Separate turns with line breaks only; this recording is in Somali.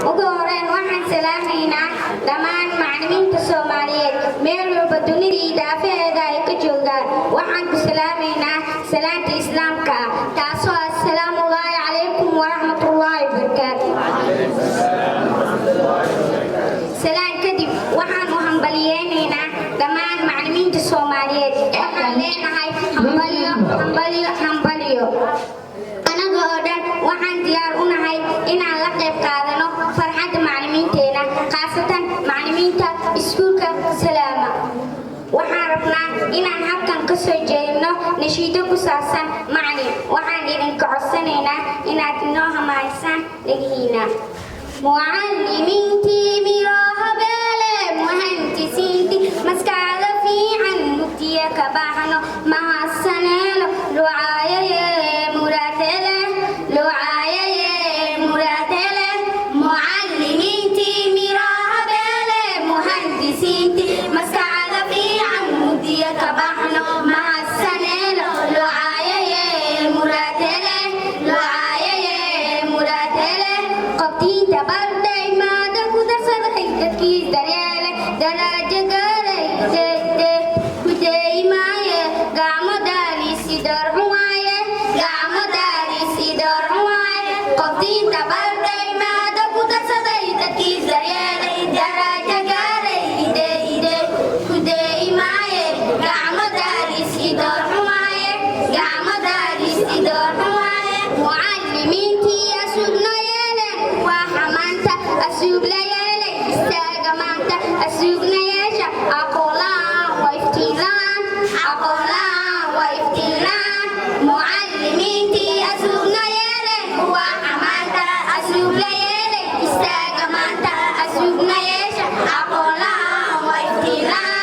ugu horreyn waxaan salaamaynaa dhammaan macallimiinta Soomaaliyeed meel walba dunida iyo daafaheeda ay ka joogaan. Waxaan ku salaamaynaa salaanta islaamka taasoo ah assalaamu calaykum waraxmatullaahi wabarakaatuh. Salaan kadib waxaan u hambaliyeynaynaa dhammaan macallimiinta Soomaaliyeed. Waxaan leenahay hambalyo hambalyo hambalyo. anaga oo dhan waxaan diyaar u nahay inaan la qayb qaadano farxadda macallimiinteena, khaasatan macallimiinta iskuulka Salaama. waxaan rabnaa inaan halkan ka soo jeedino nashiido ku saabsan macallin. waxaan idinka codsanaynaa inaad inoo hamaysaan dhegihiina. mucallimiintii miroo habeele muhandisiintii maskaxda fiican mugdiya ka baxno mahadsaneelo lucaayaye muraadele lucaayaye muraadele mucallimiintii miroo habeele muhandisiintii maskaxda fiican mugdiya ka baxno mahadsaneelo lucaayaye muraadele lucaayaye muraadele qoftiinta barday maada ku darsaday dadkiis daryeele darajo gaaray ku deymaaye gacmo daaliisi doorxun waaye gacmo daaliisi doorxun waaye qoftiinta barday maada ku darsaday dadkiis daryeele darajo gaaray ku deymaaye gacmo daaliisi doorxun waaye gacmo daaliisi doorxun waaye mucallimiintii asugno yeeleen waa xamaanta asugla yeelay istaaga maanta asugna yeesha aqoonlaan waa iftiinlaan aqoonlaan waa iftiinlaan mucallimiintii asugna yeeleen waa xamaanta asugla yeelay istaaga maanta asugna yeesha aqoonlaan waa iftiinlaan